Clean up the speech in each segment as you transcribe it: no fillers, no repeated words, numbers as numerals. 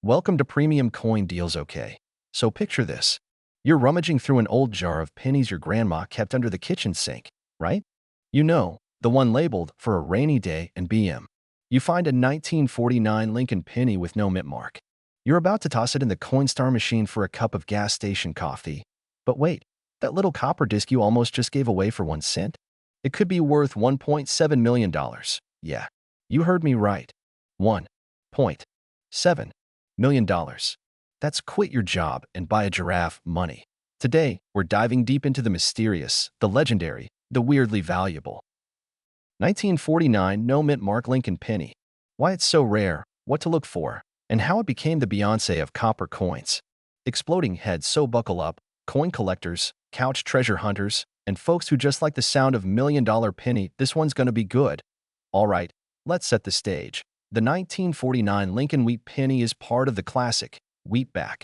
Welcome to Premium Coin Deals, okay? So picture this. You're rummaging through an old jar of pennies your grandma kept under the kitchen sink, right? You know, the one labeled for a rainy day and BM. You find a 1949 Lincoln penny with no mint mark. You're about to toss it in the Coinstar machine for a cup of gas station coffee. But wait, that little copper disc you almost just gave away for 1 cent? It could be worth $1.7 million. Yeah, you heard me right. $1.7 million. That's quit your job and buy a giraffe money. Today, we're diving deep into the mysterious, the legendary, the weirdly valuable 1949 no mint mark Lincoln penny. Why it's so rare, what to look for, and how it became the Beyoncé of copper coins. Exploding heads, so buckle up, coin collectors, couch treasure hunters, and folks who just like the sound of $1 million penny. This one's gonna be good. All right, let's set the stage. The 1949 Lincoln Wheat penny is part of the classic Wheatback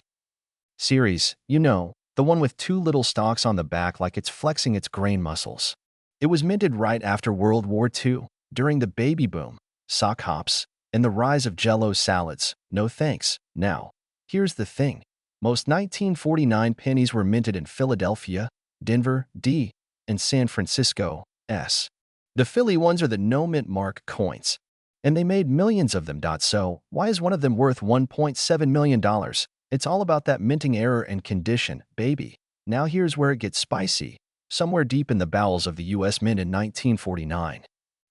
series, you know, the one with two little stalks on the back like it's flexing its grain muscles. It was minted right after World War II, during the baby boom, sock hops, and the rise of Jell-O salads. No thanks. Now, here's the thing. Most 1949 pennies were minted in Philadelphia, Denver, D, and San Francisco, S. The Philly ones are the no mint mark coins, and they made millions of them. So, why is one of them worth $1.7 million? It's all about that minting error and condition, baby. Now here's where it gets spicy. Somewhere deep in the bowels of the U.S. Mint in 1949,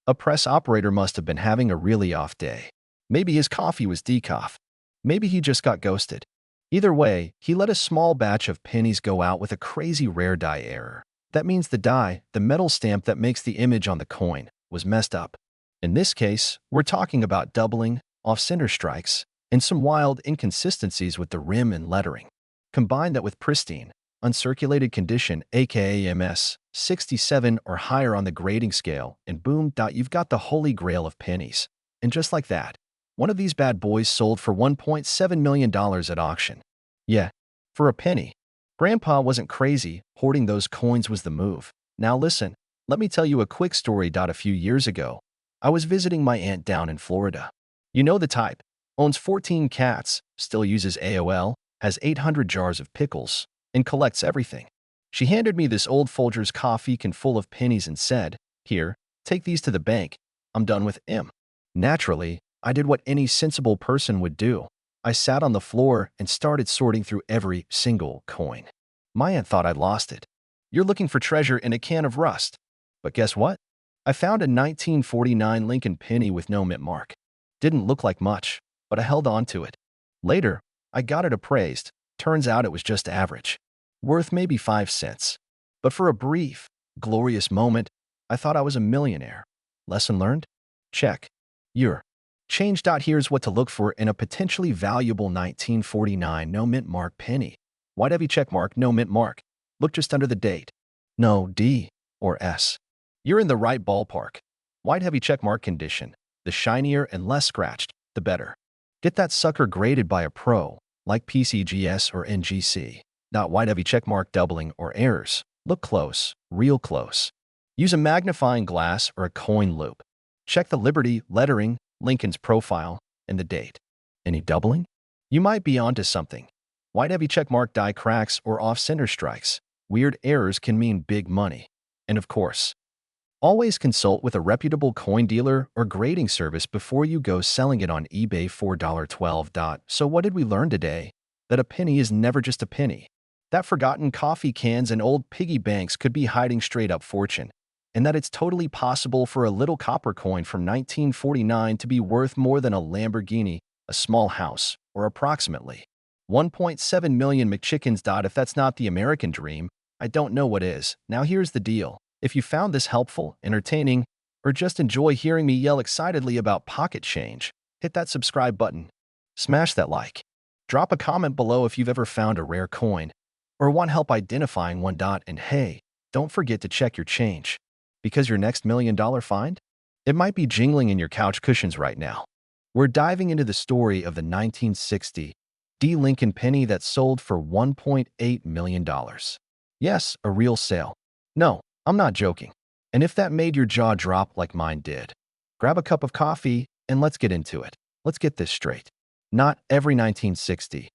a press operator must have been having a really off day. Maybe his coffee was decaf. Maybe he just got ghosted. Either way, he let a small batch of pennies go out with a crazy rare die error. That means the die, the metal stamp that makes the image on the coin, was messed up. In this case, we're talking about doubling, off-center strikes, and some wild inconsistencies with the rim and lettering. Combine that with pristine, uncirculated condition, aka MS 67 or higher on the grading scale, and boom, you've got the holy grail of pennies. And just like that, one of these bad boys sold for $1.7 million at auction. Yeah, for a penny. Grandpa wasn't crazy, hoarding those coins was the move. Now listen, let me tell you a quick story. A few years ago, I was visiting my aunt down in Florida. You know the type, owns 14 cats, still uses AOL, has 800 jars of pickles, and collects everything. She handed me this old Folgers coffee can full of pennies and said, "Here, take these to the bank. I'm done with them." Naturally, I did what any sensible person would do. I sat on the floor and started sorting through every single coin. My aunt thought I'd lost it. You're looking for treasure in a can of rust. But guess what? I found a 1949 Lincoln penny with no mint mark. Didn't look like much, but I held on to it. Later, I got it appraised. Turns out it was just average, worth maybe 5 cents. But for a brief, glorious moment, I thought I was a millionaire. Lesson learned? Check. Your change. Here's what to look for in a potentially valuable 1949 no mint mark penny. White heavy check mark, no mint mark. Look just under the date. No D or S. You're in the right ballpark. White heavy check mark condition. The shinier and less scratched, the better. Get that sucker graded by a pro, like PCGS or NGC. Not white heavy checkmark doubling or errors. Look close, real close. Use a magnifying glass or a coin loop. Check the Liberty, lettering, Lincoln's profile, and the date. Any doubling? You might be onto something. White heavy checkmark die cracks or off-center strikes. Weird errors can mean big money. And of course, always consult with a reputable coin dealer or grading service before you go selling it on eBay for $12. So what did we learn today? That a penny is never just a penny. That forgotten coffee cans and old piggy banks could be hiding straight up fortune. And that it's totally possible for a little copper coin from 1949 to be worth more than a Lamborghini, a small house, or approximately 1.7 million McChickens. If that's not the American dream, I don't know what is. Now here's the deal. If you found this helpful, entertaining, or just enjoy hearing me yell excitedly about pocket change, hit that subscribe button. Smash that like. Drop a comment below if you've ever found a rare coin or want help identifying one. And hey, don't forget to check your change, because your next $1 million find, it might be jingling in your couch cushions right now. We're diving into the story of the 1960 D Lincoln penny that sold for $1.8 million. Yes, a real sale. No, I'm not joking. And if that made your jaw drop like mine did, grab a cup of coffee and let's get into it. Let's get this straight. Not every 1960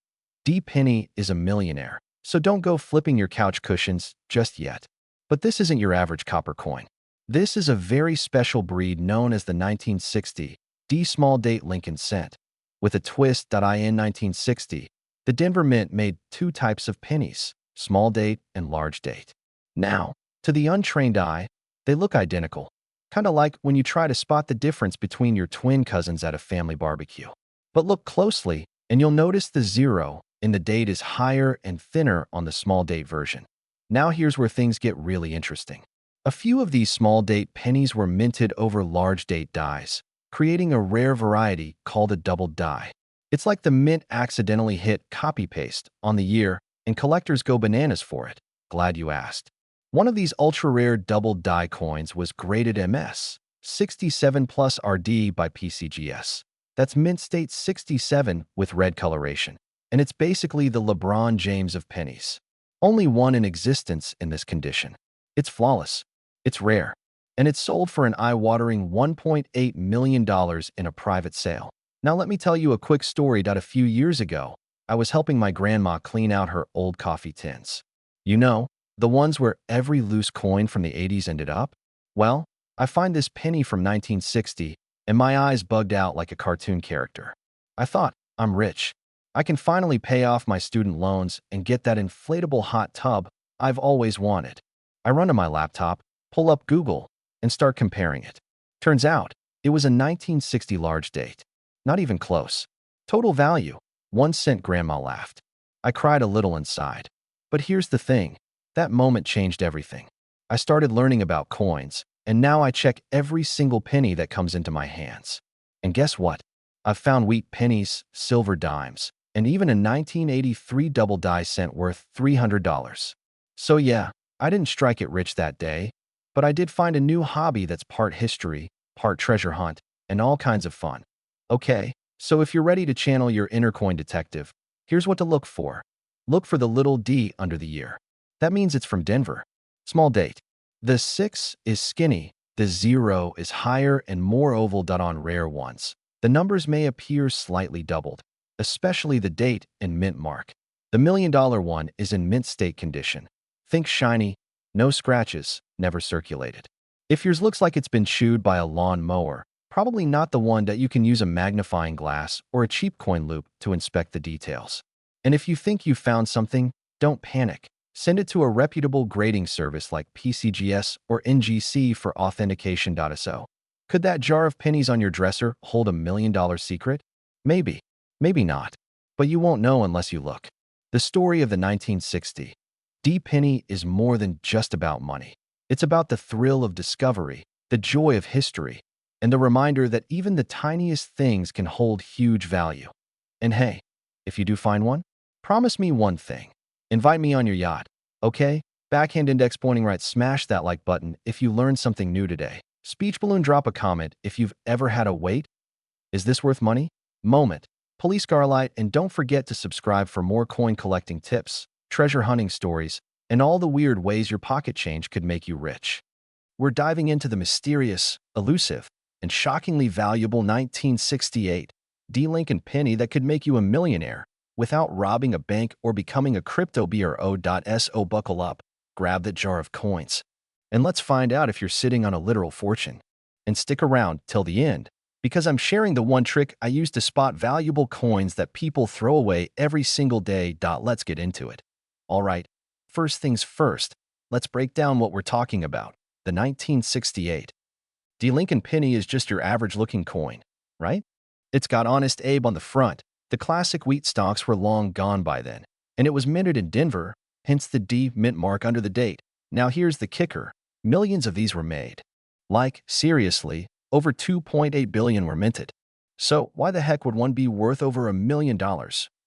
D penny is a millionaire, so don't go flipping your couch cushions just yet. But this isn't your average copper coin. This is a very special breed known as the 1960 D small date Lincoln cent. With a twist. In 1960, the Denver Mint made two types of pennies, small date and large date. Now, to the untrained eye, they look identical, kind of like when you try to spot the difference between your twin cousins at a family barbecue. But look closely, and you'll notice the zero in the date is higher and thinner on the small date version. Now here's where things get really interesting. A few of these small date pennies were minted over large date dies, creating a rare variety called a double die. It's like the mint accidentally hit copy-paste on the year, and collectors go bananas for it. Glad you asked. One of these ultra-rare double die coins was graded MS 67 plus RD by PCGS. That's mint state 67 with red coloration, and it's basically the LeBron James of pennies. Only one in existence in this condition. It's flawless, it's rare, and it's sold for an eye-watering $1.8 million in a private sale. Now let me tell you a quick story. A few years ago, I was helping my grandma clean out her old coffee tins. You know, the ones where every loose coin from the 80s ended up? Well, I find this penny from 1960, and my eyes bugged out like a cartoon character. I thought, I'm rich. I can finally pay off my student loans and get that inflatable hot tub I've always wanted. I run to my laptop, pull up Google, and start comparing it. Turns out, it was a 1960 large date. Not even close. Total value, 1 cent. Grandma laughed. I cried a little inside. But here's the thing. That moment changed everything. I started learning about coins, and now I check every single penny that comes into my hands. And guess what? I've found wheat pennies, silver dimes, and even a 1983 double die cent worth $300. So yeah, I didn't strike it rich that day, but I did find a new hobby that's part history, part treasure hunt, and all kinds of fun. Okay, so if you're ready to channel your inner coin detective, here's what to look for. Look for the little D under the year. That means it's from Denver. Small date. The 6 is skinny, the 0 is higher and more oval. On rare ones, the numbers may appear slightly doubled, especially the date and mint mark. The $1 million one is in mint state condition. Think shiny, no scratches, never circulated. If yours looks like it's been chewed by a lawn mower, probably not the one that you can use a magnifying glass or a cheap coin loop to inspect the details. And if you think you found something, don't panic. Send it to a reputable grading service like PCGS or NGC for authentication. So, could that jar of pennies on your dresser hold a $1 million secret? Maybe, maybe not, but you won't know unless you look. The story of the 1960 D penny is more than just about money. It's about the thrill of discovery, the joy of history, and the reminder that even the tiniest things can hold huge value. And hey, if you do find one, promise me one thing. Invite me on your yacht, okay? Backhand index pointing right. Smash that like button if you learned something new today. Speech balloon. Drop a comment if you've ever had a wait. Is this worth money? Moment. Police Garlight, and don't forget to subscribe for more coin collecting tips, treasure hunting stories, and all the weird ways your pocket change could make you rich. We're diving into the mysterious, elusive, and shockingly valuable 1968 D Lincoln penny that could make you a millionaire without robbing a bank or becoming a crypto bro. So buckle up, grab that jar of coins, and let's find out if you're sitting on a literal fortune. And stick around till the end, because I'm sharing the one trick I use to spot valuable coins that people throw away every single day. Let's get into it. All right, first things first, let's break down what we're talking about. The 1968 D Lincoln penny is just your average-looking coin, right? It's got Honest Abe on the front. The classic wheat stalks were long gone by then, and it was minted in Denver, hence the D mint mark under the date. Now here's the kicker. Millions of these were made. Like, seriously, over 2.8 billion were minted. So why the heck would one be worth over $1 million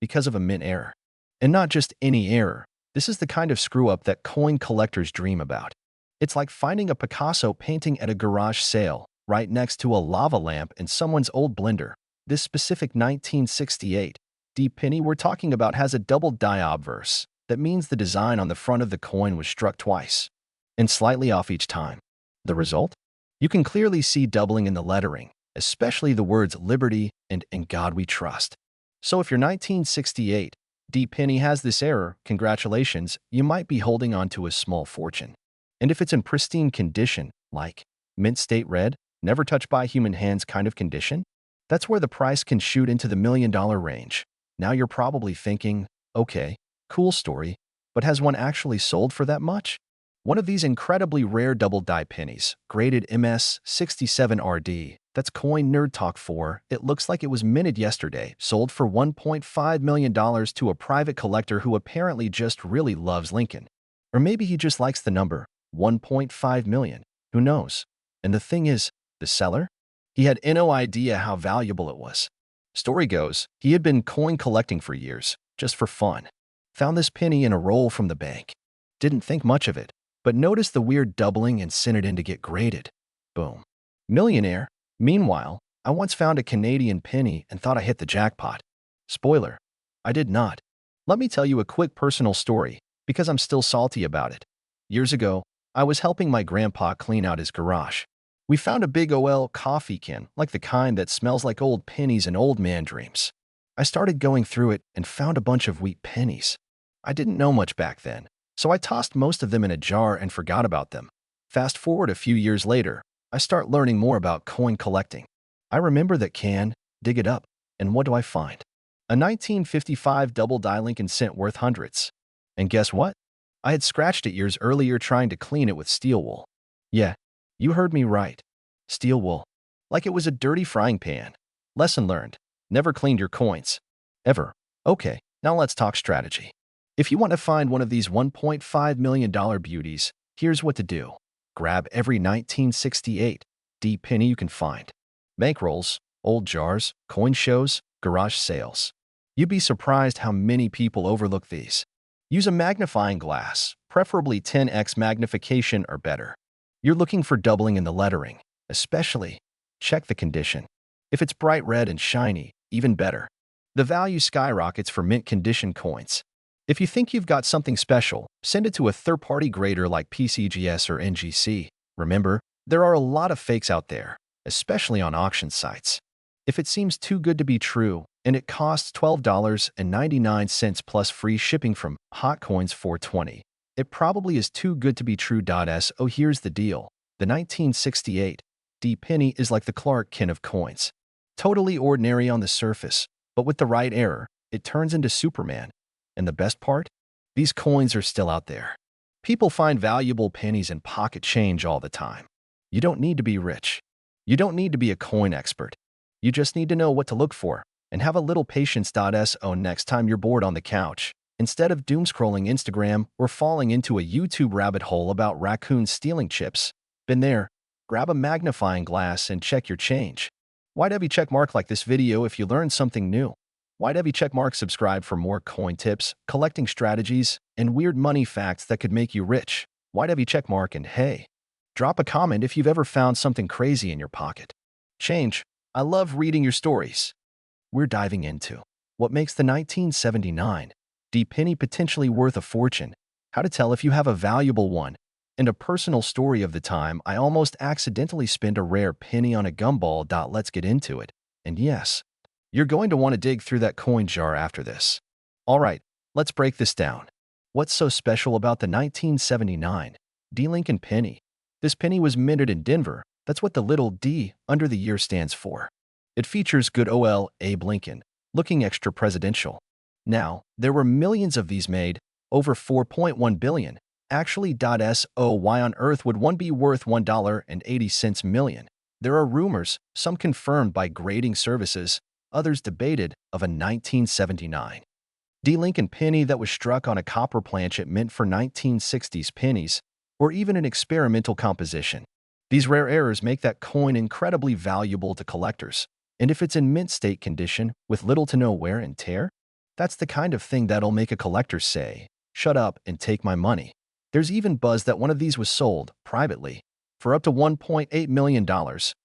because of a mint error? And not just any error. This is the kind of screw-up that coin collectors dream about. It's like finding a Picasso painting at a garage sale right next to a lava lamp in someone's old blender. This specific 1968 D penny we're talking about has a double die obverse. That means the design on the front of the coin was struck twice, and slightly off each time. The result? You can clearly see doubling in the lettering, especially the words Liberty and In God We Trust. So if your 1968 D penny has this error, congratulations, you might be holding on to a small fortune. And if it's in pristine condition, like mint state red, never touched by human hands kind of condition, that's where the price can shoot into the $1 million range. Now you're probably thinking, okay, cool story, but has one actually sold for that much? One of these incredibly rare double die pennies, graded MS67RD, that's coin nerd talk for, it looks like it was minted yesterday, sold for $1.5 million to a private collector who apparently just really loves Lincoln. Or maybe he just likes the number, 1.5 million, who knows? And the thing is, the seller? He had no idea how valuable it was. Story goes, he had been coin collecting for years, just for fun. Found this penny in a roll from the bank. Didn't think much of it, but noticed the weird doubling and sent it in to get graded. Boom. Millionaire. Meanwhile, I once found a Canadian penny and thought I hit the jackpot. Spoiler, I did not. Let me tell you a quick personal story, because I'm still salty about it. Years ago, I was helping my grandpa clean out his garage. We found a big OL coffee can, like the kind that smells like old pennies and old man dreams. I started going through it and found a bunch of wheat pennies. I didn't know much back then, so I tossed most of them in a jar and forgot about them. Fast forward a few years later, I start learning more about coin collecting. I remember that can, dig it up, and what do I find? A 1955 double die Lincoln cent worth hundreds. And guess what? I had scratched it years earlier trying to clean it with steel wool. Yeah, you heard me right. Steel wool. Like it was a dirty frying pan. Lesson learned. Never cleaned your coins. Ever. Okay, now let's talk strategy. If you want to find one of these $1.5 million beauties, here's what to do. Grab every 1968 D penny you can find. Bankrolls, old jars, coin shows, garage sales. You'd be surprised how many people overlook these. Use a magnifying glass, preferably 10x magnification or better. You're looking for doubling in the lettering, especially. Check the condition. If it's bright red and shiny, even better. The value skyrockets for mint condition coins. If you think you've got something special, send it to a third-party grader like PCGS or NGC. Remember, there are a lot of fakes out there, especially on auction sites. If it seems too good to be true, and it costs $12.99 plus free shipping from HotCoins420, it probably is too good to be true. So here's the deal. The 1968 D penny is like the Clark Kent of coins. Totally ordinary on the surface, but with the right error, it turns into Superman. And the best part? These coins are still out there. People find valuable pennies and pocket change all the time. You don't need to be rich. You don't need to be a coin expert. You just need to know what to look for and have a little patience. So next time you're bored on the couch, instead of doom-scrolling Instagram or falling into a YouTube rabbit hole about raccoons stealing chips, been there, grab a magnifying glass and check your change. Why'd have you checkmark like this video if you learned something new? Why'd have you checkmark subscribe for more coin tips, collecting strategies, and weird money facts that could make you rich? Why'd have you checkmark and hey, drop a comment if you've ever found something crazy in your pocket. Change. I love reading your stories. We're diving into what makes the 1979 D penny potentially worth a fortune, how to tell if you have a valuable one, and a personal story of the time I almost accidentally spent a rare penny on a gumball. Let's get into it. And yes, you're going to want to dig through that coin jar after this. All right, let's break this down. What's so special about the 1979 D Lincoln penny? This penny was minted in Denver. That's what the little d under the year stands for. It features good ol Abe Lincoln, looking extra presidential. Now, there were millions of these made, over 4.1 billion. Actually, so why on earth would one be worth $1.80 million? There are rumors, some confirmed by grading services, others debated, of a 1979 D Lincoln penny that was struck on a copper planchet meant for 1960s pennies, or even an experimental composition. These rare errors make that coin incredibly valuable to collectors, and if it's in mint state condition with little to no wear and tear, that's the kind of thing that'll make a collector say, "Shut up and take my money." There's even buzz that one of these was sold, privately, for up to $1.8 million,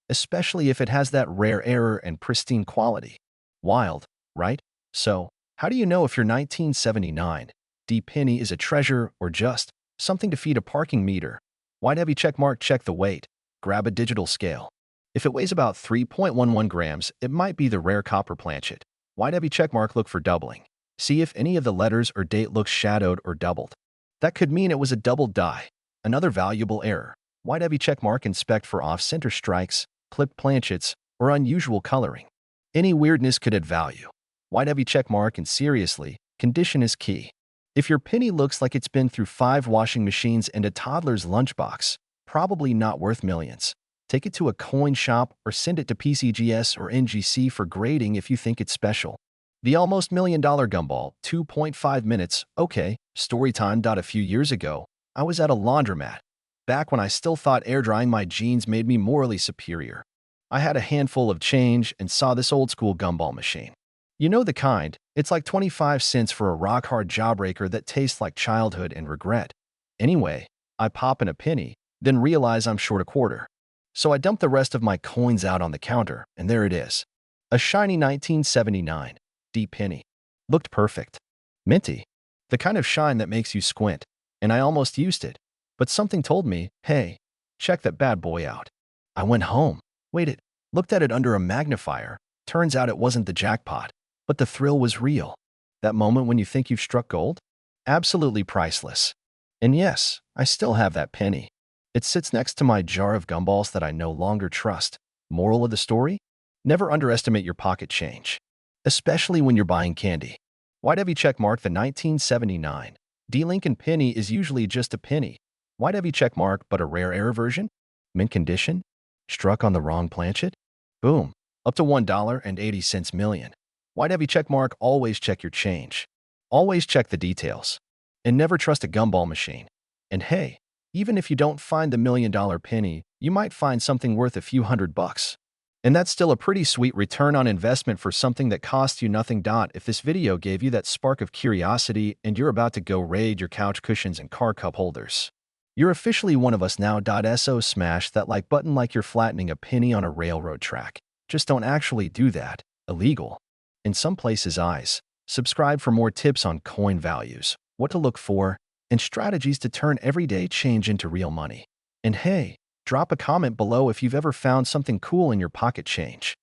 especially if it has that rare error and pristine quality. Wild, right? So, how do you know if your 1979 D penny is a treasure or just something to feed a parking meter? Why'd have you checkmark? Check the weight. Grab a digital scale. If it weighs about 3.11 grams, it might be the rare copper planchet. Why'd every checkmark look for doubling? See if any of the letters or date looks shadowed or doubled. That could mean it was a double die. Another valuable error. Why'd every checkmark inspect for off-center strikes, clipped planchets, or unusual coloring? Any weirdness could add value. Why'd every checkmark? And seriously, condition is key. If your penny looks like it's been through 5 washing machines and a toddler's lunchbox, probably not worth millions. Take it to a coin shop or send it to PCGS or NGC for grading if you think it's special. The almost $1 million gumball, 2.5 minutes, okay, story time. A few years ago, I was at a laundromat. Back when I still thought air drying my jeans made me morally superior. I had a handful of change and saw this old school gumball machine. You know the kind, it's like 25 cents for a rock-hard jawbreaker that tastes like childhood and regret. Anyway, I pop in a penny, then realize I'm short a quarter. So I dump the rest of my coins out on the counter, and there it is. A shiny 1979 D penny. Looked perfect. Minty. The kind of shine that makes you squint. And I almost used it. But something told me, hey, check that bad boy out. I went home, waited, looked at it under a magnifier. Turns out it wasn't the jackpot, but the thrill was real. That moment when you think you've struck gold? Absolutely priceless. And yes, I still have that penny. It sits next to my jar of gumballs that I no longer trust. Moral of the story? Never underestimate your pocket change, especially when you're buying candy. Why'd every checkmark? The 1979 D Lincoln penny is usually just a penny. Why'd every checkmark but a rare error version? Mint condition? Struck on the wrong planchet? Boom. Up to $1.80 million. Why'd every checkmark? Always check your change. Always check the details. And never trust a gumball machine. And hey, even if you don't find the $1 million penny, you might find something worth a few $100. And that's still a pretty sweet return on investment for something that cost you nothing. If this video gave you that spark of curiosity and you're about to go raid your couch cushions and car cup holders, you're officially one of us now. So smash that like button like you're flattening a penny on a railroad track. Just don't actually do that. Illegal. In some places' eyes. Subscribe for more tips on coin values, what to look for, and strategies to turn everyday change into real money. And hey, drop a comment below if you've ever found something cool in your pocket change.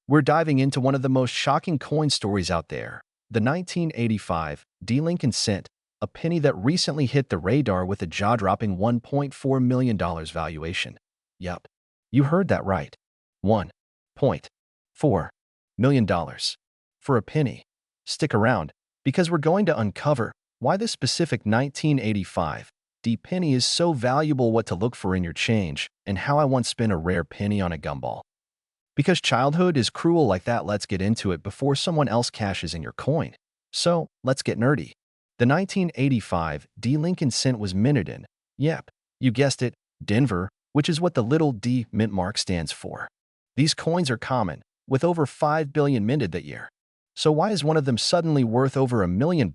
We're diving into one of the most shocking coin stories out there, the 1985 D Lincoln cent, a penny that recently hit the radar with a jaw-dropping $1.4 million valuation. Yup, you heard that right. $1.4 million. For a penny. Stick around, because we're going to uncover why this specific 1985 D penny is so valuable, what to look for in your change, and how I once spent a rare penny on a gumball. Because childhood is cruel like that, let's get into it before someone else cashes in your coin. So, let's get nerdy. The 1985 D Lincoln cent was minted in, yep, you guessed it, Denver, which is what the little D mint mark stands for. These coins are common, with over 5 billion minted that year. So why is one of them suddenly worth over $1 million?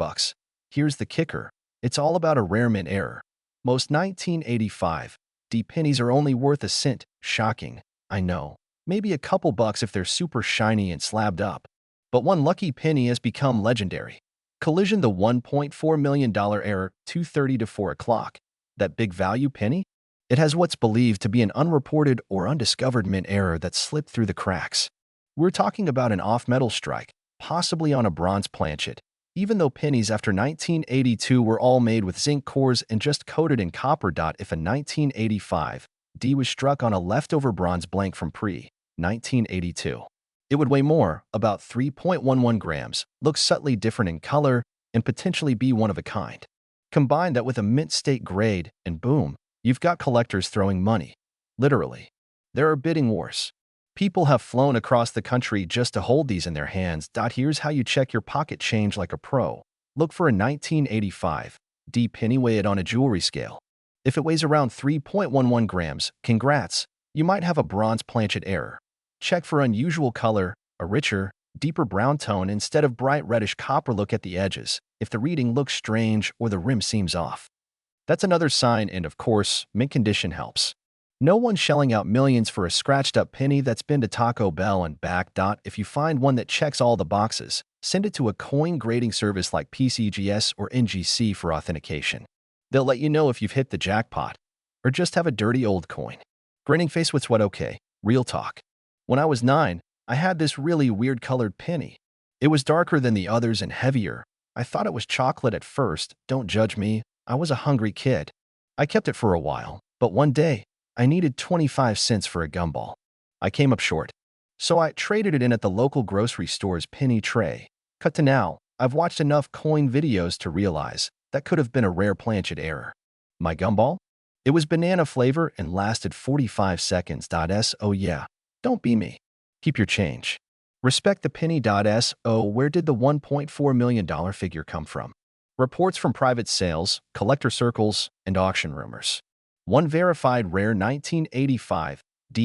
Here's the kicker. It's all about a rare mint error. Most 1985 D pennies are only worth a cent. Shocking, I know. Maybe a couple bucks if they're super shiny and slabbed up. But one lucky penny has become legendary. Collision, the $1.4 million error, 2:30 to 4 o'clock. That big value penny? It has what's believed to be an unreported or undiscovered mint error that slipped through the cracks. We're talking about an off-metal strike, possibly on a bronze planchet. Even though pennies after 1982 were all made with zinc cores and just coated in copper. If a 1985 D was struck on a leftover bronze blank from pre-1982, it would weigh more, about 3.11 grams, look subtly different in color, and potentially be one of a kind. Combine that with a mint state grade, and boom, you've got collectors throwing money. Literally. There are bidding wars. People have flown across the country just to hold these in their hands. Here's how you check your pocket change like a pro. Look for a 1985 D penny, weigh it on a jewelry scale. If it weighs around 3.11 grams, congrats, you might have a bronze planchet error. Check for unusual color, a richer, deeper brown tone instead of bright reddish copper. Look at the edges, if the reading looks strange or the rim seems off. That's another sign, and of course, mint condition helps. No one's shelling out millions for a scratched-up penny that's been to Taco Bell and back. If you find one that checks all the boxes, send it to a coin grading service like PCGS or NGC for authentication. They'll let you know if you've hit the jackpot, or just have a dirty old coin. Grinning face, what's what? Okay, real talk. When I was 9, I had this really weird colored penny. It was darker than the others and heavier. I thought it was chocolate at first. Don't judge me. I was a hungry kid. I kept it for a while, but one day, I needed 25 cents for a gumball. I came up short. So I traded it in at the local grocery store's penny tray. Cut to now, I've watched enough coin videos to realize that could have been a rare planchet error. My gumball? It was banana flavor and lasted 45 seconds. So yeah, don't be me. Keep your change. Respect the penny. So where did the $1.4 million figure come from? Reports from private sales, collector circles, and auction rumors. One verified rare 1985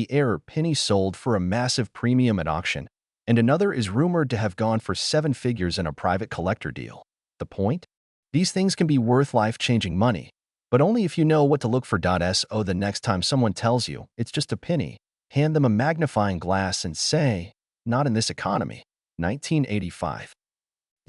error penny sold for a massive premium at auction, and another is rumored to have gone for 7 figures in a private collector deal. The point? These things can be worth life-changing money, but only if you know what to look for. So the next time someone tells you it's just a penny, hand them a magnifying glass and say, not in this economy. 1985.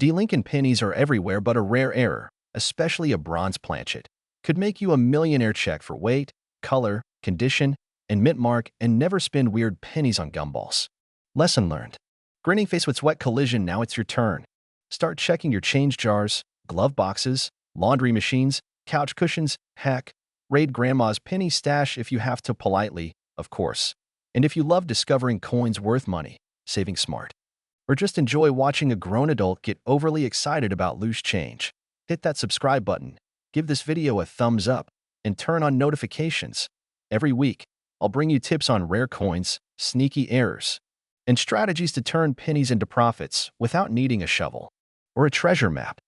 Lincoln pennies are everywhere, but a rare error, especially a bronze planchet, could make you a millionaire. Check for weight, color, condition, and mint mark, and never spend weird pennies on gumballs. Lesson learned. Grinning face with sweat collision. Now it's your turn. Start checking your change jars, glove boxes, laundry machines, couch cushions. Heck, raid grandma's penny stash if you have to, politely, of course. And if you love discovering coins worth money, saving smart, or just enjoy watching a grown adult get overly excited about loose change, hit that subscribe button, give this video a thumbs up, and turn on notifications. Every week, I'll bring you tips on rare coins, sneaky errors, and strategies to turn pennies into profits without needing a shovel or a treasure map.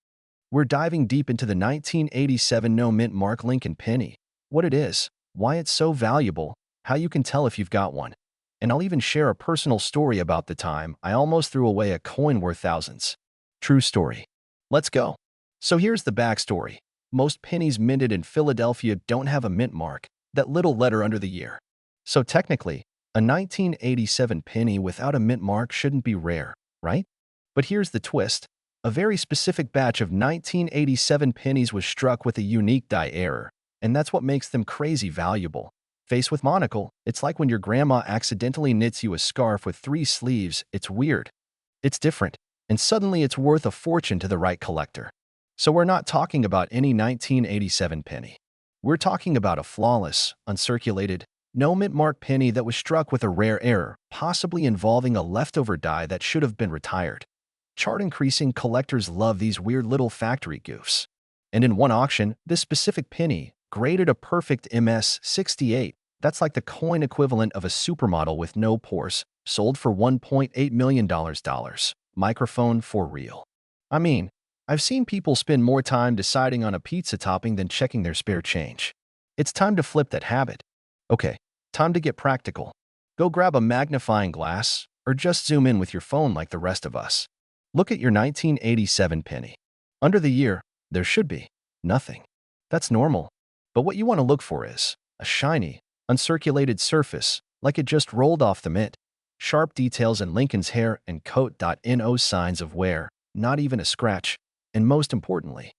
We're diving deep into the 1987 no mint mark Lincoln penny, what it is, why it's so valuable, how you can tell if you've got one, and I'll even share a personal story about the time I almost threw away a coin worth thousands. True story. Let's go. So here's the backstory. Most pennies minted in Philadelphia don't have a mint mark, that little letter under the year. So technically, a 1987 penny without a mint mark shouldn't be rare, right? But here's the twist. A very specific batch of 1987 pennies was struck with a unique die error, and that's what makes them crazy valuable. Face with monocle, it's like when your grandma accidentally knits you a scarf with 3 sleeves. It's weird. It's different, and suddenly it's worth a fortune to the right collector. So we're not talking about any 1987 penny. We're talking about a flawless, uncirculated, no mint mark penny that was struck with a rare error, possibly involving a leftover die that should have been retired. Chart increasing collectors love these weird little factory goofs. And in one auction, this specific penny, graded a perfect MS-68, that's like the coin equivalent of a supermodel with no pores, sold for $1.8 million. Microphone for real. I mean, I've seen people spend more time deciding on a pizza topping than checking their spare change. It's time to flip that habit. Okay, time to get practical. Go grab a magnifying glass, or just zoom in with your phone like the rest of us. Look at your 1987 penny. Under the year, there should be nothing. That's normal. But what you want to look for is a shiny, uncirculated surface, like it just rolled off the mint. Sharp details in Lincoln's hair and coat. No signs of wear, not even a scratch. And most importantly,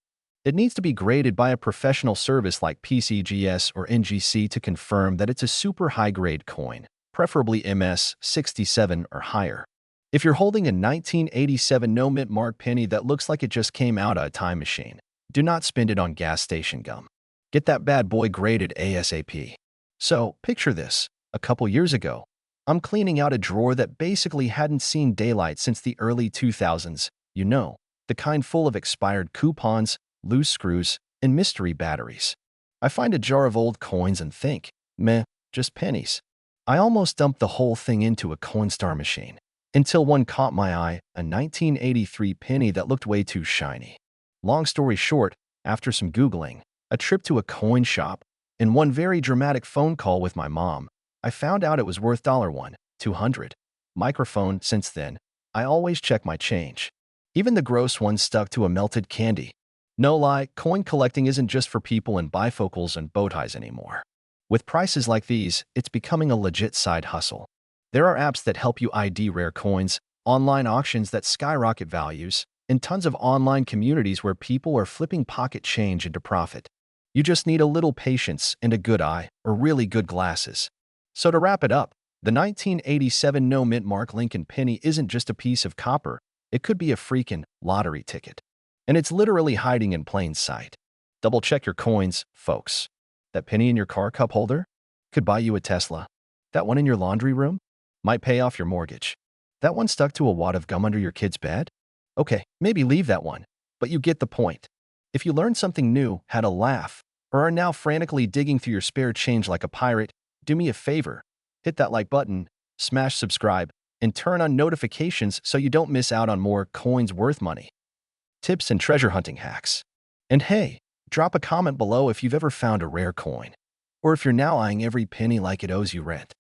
it needs to be graded by a professional service like PCGS or NGC to confirm that it's a super high-grade coin, preferably MS-67 or higher. If you're holding a 1987 no mint mark penny that looks like it just came out of a time machine, do not spend it on gas station gum. Get that bad boy graded ASAP. So, picture this. A couple years ago, I'm cleaning out a drawer that basically hadn't seen daylight since the early 2000s, you know, the kind full of expired coupons, loose screws, and mystery batteries. I find a jar of old coins and think, meh, just pennies. I almost dumped the whole thing into a Coinstar machine, until one caught my eye, a 1983 penny that looked way too shiny. Long story short, after some Googling, a trip to a coin shop, and one very dramatic phone call with my mom, I found out it was worth $200. Microphone. Since then, I always check my change. Even the gross ones stuck to a melted candy. No lie, coin collecting isn't just for people in bifocals and bow ties anymore. With prices like these, it's becoming a legit side hustle. There are apps that help you ID rare coins, online auctions that skyrocket values, and tons of online communities where people are flipping pocket change into profit. You just need a little patience and a good eye, or really good glasses. So to wrap it up, the 1987 no mint mark Lincoln penny isn't just a piece of copper, It could be a freaking lottery ticket. And it's literally hiding in plain sight. Double check your coins, folks. That penny in your car cup holder could buy you a Tesla. That one in your laundry room might pay off your mortgage. That one stuck to a wad of gum under your kid's bed? Okay, maybe leave that one, but you get the point. If you learned something new, had a laugh, or are now frantically digging through your spare change like a pirate, do me a favor. Hit that like button, smash subscribe, and turn on notifications so you don't miss out on more coins worth money. Tips and treasure hunting hacks. And hey, drop a comment below if you've ever found a rare coin, or if you're now eyeing every penny like it owes you rent.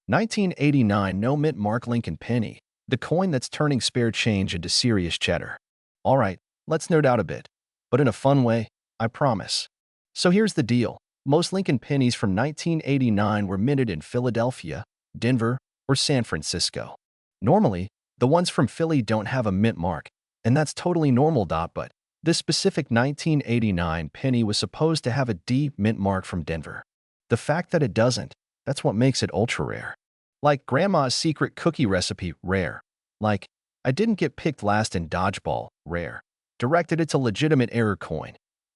1989 No Mint Mark Lincoln Penny, the coin that's turning spare change into serious cheddar. Alright, let's nerd out a bit, but in a fun way, I promise. So here's the deal. Most Lincoln pennies from 1989 were minted in Philadelphia, Denver, or San Francisco. Normally, the ones from Philly don't have a mint mark, and that's totally normal. But this specific 1989 penny was supposed to have a D mint mark from Denver. The fact that it doesn't, that's what makes it ultra rare. Like grandma's secret cookie recipe, rare. Like, I didn't get picked last in dodgeball, rare. Directed it's a legitimate error coin.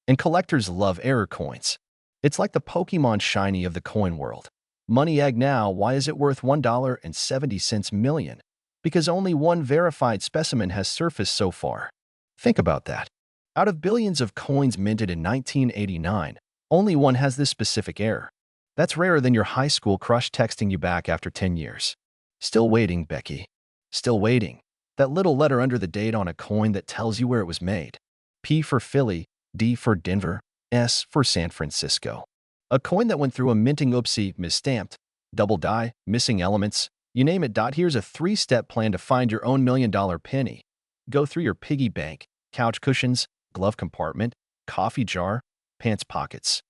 And collectors love error coins. It's like the Pokemon shiny of the coin world. Money egg now, why is it worth $1.70 million? Because only one verified specimen has surfaced so far. Think about that. Out of billions of coins minted in 1989, only one has this specific error. That's rarer than your high school crush texting you back after 10 years. Still waiting, Becky. Still waiting. That little letter under the date on a coin that tells you where it was made. P for Philly, D for Denver, S for San Francisco. A coin that went through a minting oopsie, misstamped, double die, missing elements, you name it. Here's a 3-step plan to find your own $1 million penny. Go through your piggy bank, couch cushions, glove compartment, coffee jar, pants pockets.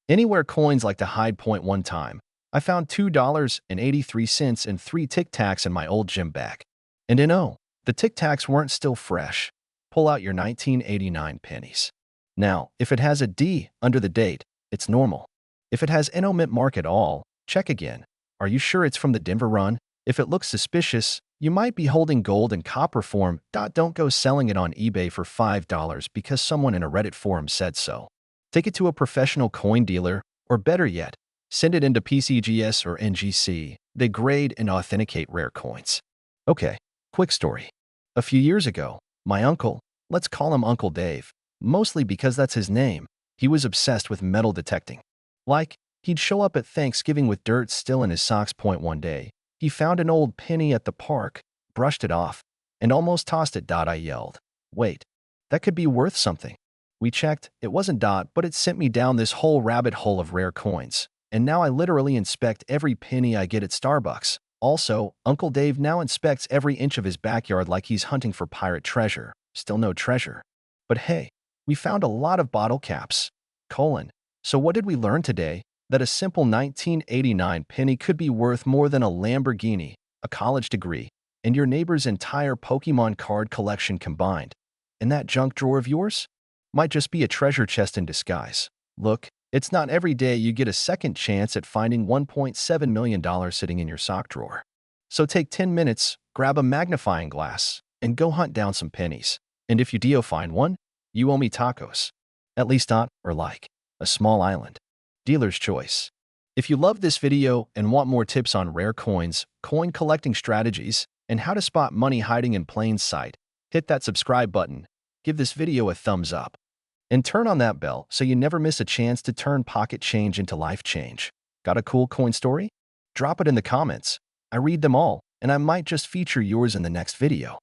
Anywhere coins like to hide. Point one time, I found $2.83 and 3 Tic Tacs in my old gym bag. And the Tic Tacs weren't still fresh. Pull out your 1989 pennies. Now, if it has a D under the date, it's normal. If it has no mint mark at all, check again. Are you sure it's from the Denver run? If it looks suspicious, you might be holding gold in copper form. Don't go selling it on eBay for $5 because someone in a Reddit forum said so. Take it to a professional coin dealer, or better yet, send it into PCGS or NGC. They grade and authenticate rare coins. Okay, quick story. A few years ago, my uncle, let's call him Uncle Dave, mostly because that's his name, he was obsessed with metal detecting. Like, he'd show up at Thanksgiving with dirt still in his socks. Point one day, he found an old penny at the park, brushed it off, and almost tossed it. I yelled, "Wait, that could be worth something." We checked, it wasn't. But it sent me down this whole rabbit hole of rare coins, and now I literally inspect every penny I get at Starbucks. Also, Uncle Dave now inspects every inch of his backyard like he's hunting for pirate treasure. Still no treasure. But hey, we found a lot of bottle caps. So what did we learn today? That a simple 1989 penny could be worth more than a Lamborghini, a college degree, and your neighbor's entire Pokemon card collection combined. And that junk drawer of yours might just be a treasure chest in disguise. Look, it's not every day you get a second chance at finding $1.7 million sitting in your sock drawer. So take 10 minutes, grab a magnifying glass, and go hunt down some pennies. And if you do find one, you owe me tacos. At least or like a small island. Dealer's choice. If you love this video and want more tips on rare coins, coin collecting strategies, and how to spot money hiding in plain sight, hit that subscribe button, give this video a thumbs up, and turn on that bell so you never miss a chance to turn pocket change into life change. Got a cool coin story? Drop it in the comments. I read them all, and I might just feature yours in the next video.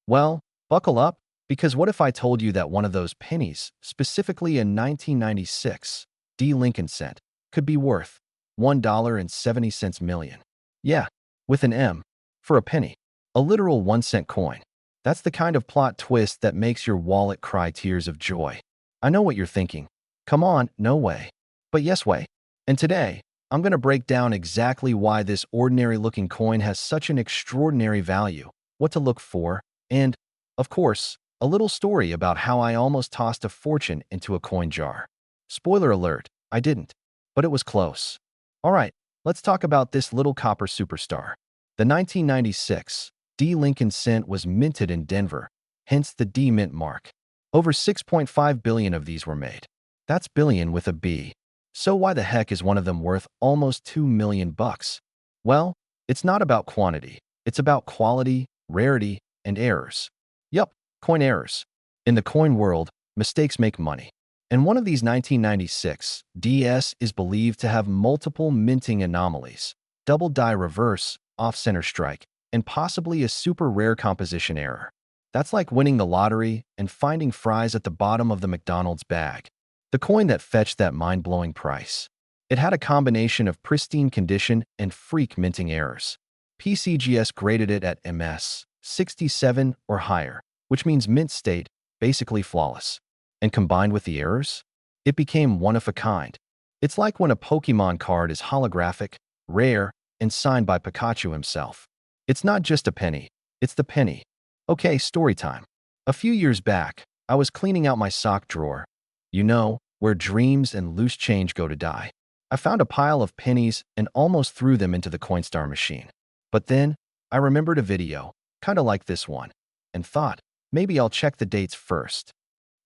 Well, buckle up, because what if I told you that one of those pennies, specifically in 1996, D. Lincoln cent, could be worth $1.70 million? Yeah, with an M, for a penny. A literal 1-cent coin. That's the kind of plot twist that makes your wallet cry tears of joy. I know what you're thinking. Come on, no way. But yes way. And today, I'm going to break down exactly why this ordinary-looking coin has such an extraordinary value, what to look for, and, of course, a little story about how I almost tossed a fortune into a coin jar. Spoiler alert, I didn't. But it was close. Alright, let's talk about this little copper superstar. The 1996 D. Lincoln cent was minted in Denver, hence the D mint mark. Over 6.5 billion of these were made. That's billion with a B. So why the heck is one of them worth almost 2 million bucks? Well, it's not about quantity. It's about quality, rarity, and errors. Yup, coin errors. In the coin world, mistakes make money. And one of these 1996 DS is believed to have multiple minting anomalies, double die reverse, off-center strike, and possibly a super rare composition error. That's like winning the lottery and finding fries at the bottom of the McDonald's bag. The coin that fetched that mind-blowing price. It had a combination of pristine condition and freak minting errors. PCGS graded it at MS 67 or higher, which means mint state, basically flawless. And combined with the errors, it became one of a kind. It's like when a Pokemon card is holographic, rare, and signed by Pikachu himself. It's not just a penny, it's the penny. Okay, story time. A few years back, I was cleaning out my sock drawer. You know, where dreams and loose change go to die. I found a pile of pennies and almost threw them into the Coinstar machine. But then, I remembered a video, kinda like this one, and thought, maybe I'll check the dates first.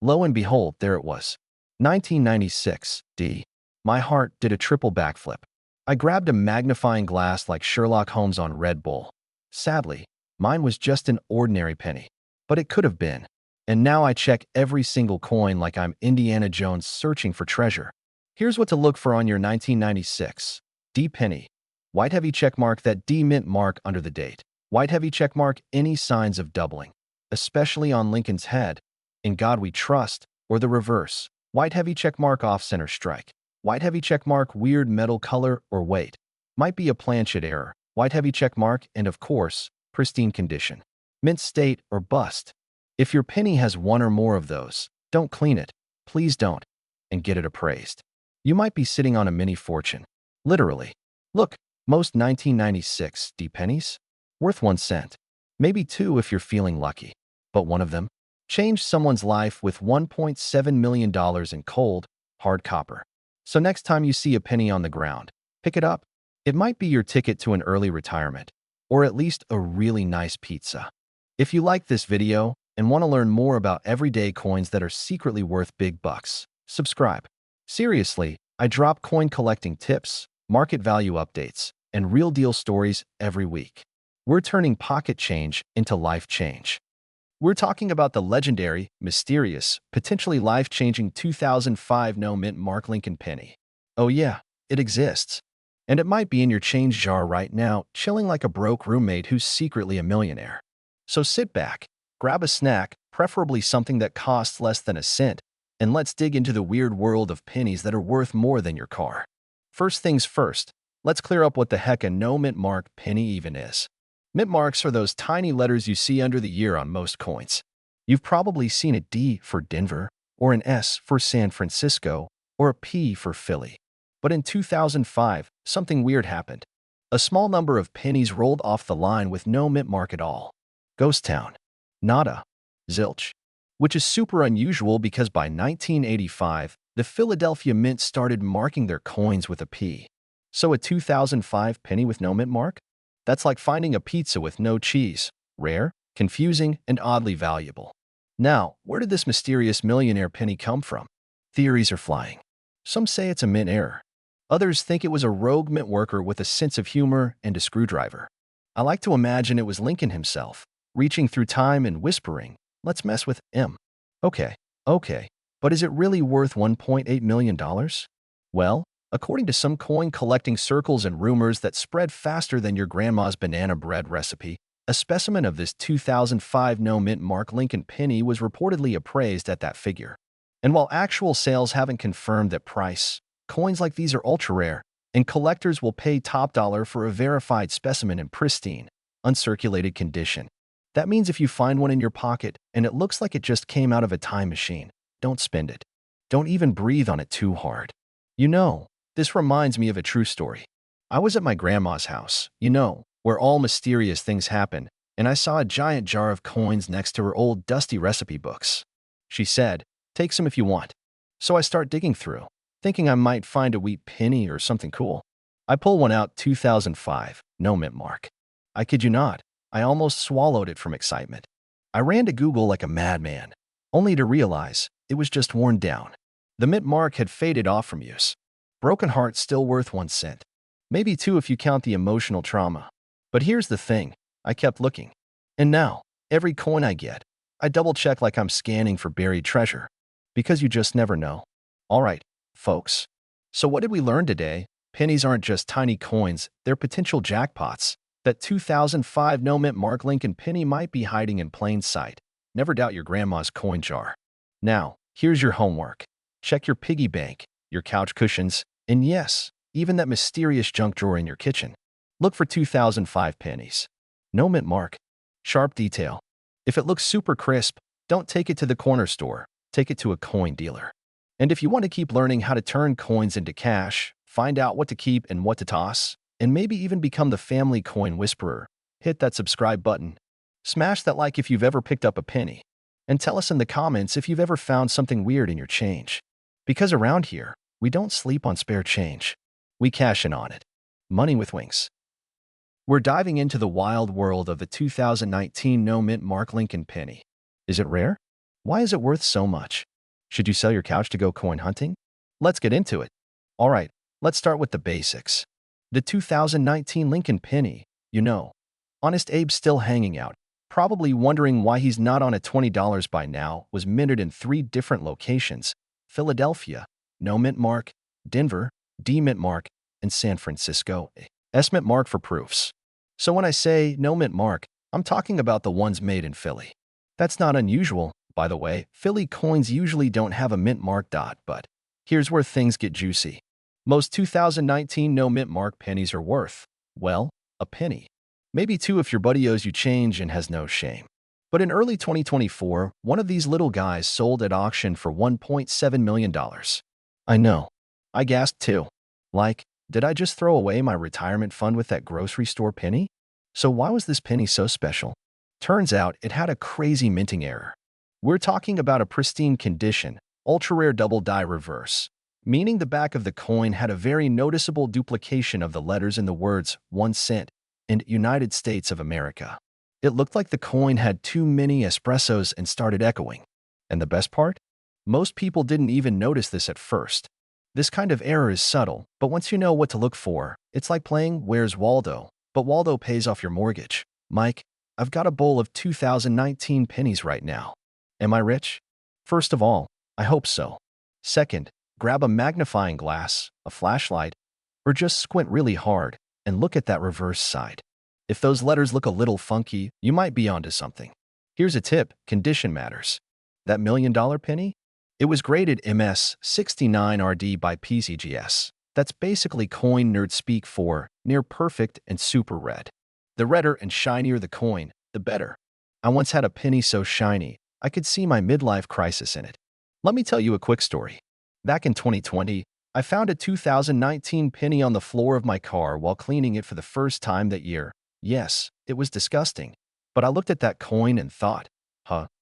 Lo and behold, there it was. 1996, D. My heart did a triple backflip. I grabbed a magnifying glass like Sherlock Holmes on Red Bull. Sadly, mine was just an ordinary penny. But it could have been. And now I check every single coin like I'm Indiana Jones searching for treasure. Here's what to look for on your 1996 D penny. White heavy checkmark, that D mint mark under the date. White heavy checkmark, any signs of doubling, especially on Lincoln's head. In God we trust, or the reverse. White heavy checkmark, off-center strike. White heavy checkmark, weird metal color or weight. Might be a planchet error. White heavy checkmark, and of course, pristine condition. Mint state or bust. If your penny has one or more of those, don't clean it. Please don't. And get it appraised. You might be sitting on a mini fortune. Literally. Look, most 1996 D pennies? Worth 1 cent. Maybe 2 if you're feeling lucky. But one of them? Changed someone's life with $1.7 million in cold, hard copper. So next time you see a penny on the ground, pick it up. It might be your ticket to an early retirement, or at least a really nice pizza. If you like this video and want to learn more about everyday coins that are secretly worth big bucks, subscribe. Seriously, I drop coin collecting tips, market value updates, and real deal stories every week. We're turning pocket change into life change. We're talking about the legendary, mysterious, potentially life-changing 2005 no mint mark Lincoln penny. Oh yeah, it exists. And it might be in your change jar right now, chilling like a broke roommate who's secretly a millionaire. So sit back, grab a snack, preferably something that costs less than a cent, and let's dig into the weird world of pennies that are worth more than your car. First things first, let's clear up what the heck a no mint mark penny even is. Mint marks are those tiny letters you see under the year on most coins. You've probably seen a D for Denver, or an S for San Francisco, or a P for Philly. But in 2005, something weird happened. A small number of pennies rolled off the line with no mint mark at all. Ghost town. Nada. Zilch. Which is super unusual because by 1985, the Philadelphia Mint started marking their coins with a P. So a 2005 penny with no mint mark? That's like finding a pizza with no cheese. Rare, confusing, and oddly valuable. Now, where did this mysterious millionaire penny come from? Theories are flying. Some say it's a mint error. Others think it was a rogue mint worker with a sense of humor and a screwdriver. I like to imagine it was Lincoln himself, reaching through time and whispering, "Let's mess with M." Okay, but is it really worth $1.8 million? Well, according to some coin collecting circles and rumors that spread faster than your grandma's banana bread recipe, a specimen of this 2005 no mint mark Lincoln penny was reportedly appraised at that figure. And while actual sales haven't confirmed that price, coins like these are ultra rare, and collectors will pay top dollar for a verified specimen in pristine, uncirculated condition. That means if you find one in your pocket and it looks like it just came out of a time machine, don't spend it. Don't even breathe on it too hard. You know, this reminds me of a true story. I was at my grandma's house, where all mysterious things happen, and I saw a giant jar of coins next to her old dusty recipe books. She said, "Take some if you want." So I start digging through, thinking I might find a wheat penny or something cool. I pull one out, 2005, no mint mark. I kid you not, I almost swallowed it from excitement. I ran to Google like a madman, only to realize it was just worn down. The mint mark had faded off from use. Broken heart still worth 1 cent. Maybe 2 if you count the emotional trauma. But here's the thing, I kept looking. And now, every coin I get, I double-check like I'm scanning for buried treasure. Because you just never know. Alright, folks. So what did we learn today? Pennies aren't just tiny coins, they're potential jackpots. That 2005 no mint mark Lincoln penny might be hiding in plain sight. Never doubt your grandma's coin jar. Now, here's your homework. Check your piggy bank, your couch cushions, and yes, even that mysterious junk drawer in your kitchen. Look for 2005 pennies. No mint mark. Sharp detail. If it looks super crisp, don't take it to the corner store. Take it to a coin dealer. And if you want to keep learning how to turn coins into cash, find out what to keep and what to toss, and maybe even become the family coin whisperer, hit that subscribe button. Smash that like if you've ever picked up a penny. And tell us in the comments if you've ever found something weird in your change. Because around here, we don't sleep on spare change. We cash in on it. Money with wings. We're diving into the wild world of the 2019 no mint mark Lincoln penny. Is it rare? Why is it worth so much? Should you sell your couch to go coin hunting? Let's get into it. Alright, let's start with the basics. The 2019 Lincoln penny, you know. Honest Abe's still hanging out, probably wondering why he's not on a $20 by now, was minted in 3 different locations: Philadelphia, no mint mark; Denver, D mint mark; and San Francisco, S mint mark for proofs. So when I say no mint mark, I'm talking about the ones made in Philly. That's not unusual, by the way. Philly coins usually don't have a mint mark dot, but here's where things get juicy. Most 2019 no mint mark pennies are worth, well, a penny. Maybe 2 if your buddy owes you change and has no shame. But in early 2024, one of these little guys sold at auction for $1.7 million. I know. I gasped too. Like, did I just throw away my retirement fund with that grocery store penny? So why was this penny so special? Turns out it had a crazy minting error. We're talking about a pristine condition, ultra-rare double die reverse, meaning the back of the coin had a very noticeable duplication of the letters in the words 1 cent and United States of America. It looked like the coin had too many espressos and started echoing. And the best part? Most people didn't even notice this at first. This kind of error is subtle, but once you know what to look for, it's like playing Where's Waldo, but Waldo pays off your mortgage. Mike, I've got a bowl of 2019 pennies right now. Am I rich? First of all, I hope so. Second, grab a magnifying glass, a flashlight, or just squint really hard and look at that reverse side. If those letters look a little funky, you might be onto something. Here's a tip: condition matters. That $1 million penny? It was graded MS 69RD by PCGS. That's basically coin nerd speak for near perfect and super red. The redder and shinier the coin, the better. I once had a penny so shiny, I could see my midlife crisis in it. Let me tell you a quick story. Back in 2020, I found a 2019 penny on the floor of my car while cleaning it for the first time that year. Yes, it was disgusting. But I looked at that coin and thought,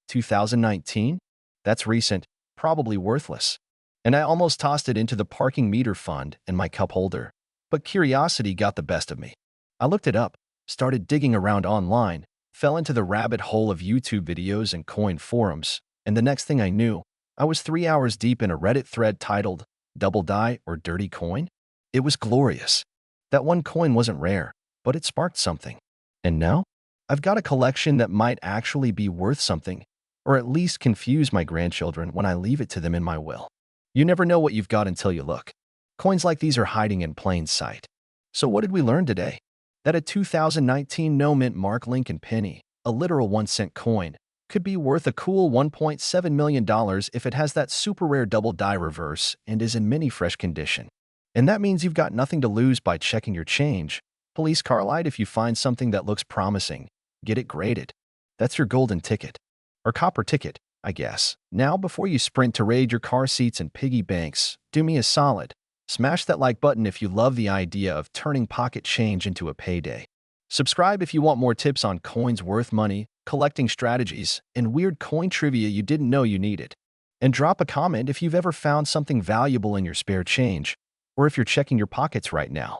2019? That's recent, probably worthless. And I almost tossed it into the parking meter fund and my cup holder. But curiosity got the best of me. I looked it up, started digging around online, fell into the rabbit hole of YouTube videos and coin forums, and the next thing I knew, I was 3 hours deep in a Reddit thread titled Double Die or Dirty Coin. It was glorious. That one coin wasn't rare, but it sparked something. And now, I've got a collection that might actually be worth something, or at least confuse my grandchildren when I leave it to them in my will. You never know what you've got until you look. Coins like these are hiding in plain sight. So what did we learn today? That a 2019 no mint mark Lincoln penny, a literal 1 cent coin, could be worth a cool $1.7 million if it has that super rare double die reverse and is in mini fresh condition. And that means you've got nothing to lose by checking your change. Police car light if you find something that looks promising. Get it graded. That's your golden ticket. Or copper ticket, I guess. Now, before you sprint to raid your car seats and piggy banks, do me a solid. Smash that like button if you love the idea of turning pocket change into a payday. Subscribe if you want more tips on coins worth money, collecting strategies, and weird coin trivia you didn't know you needed. And drop a comment if you've ever found something valuable in your spare change, or if you're checking your pockets right now.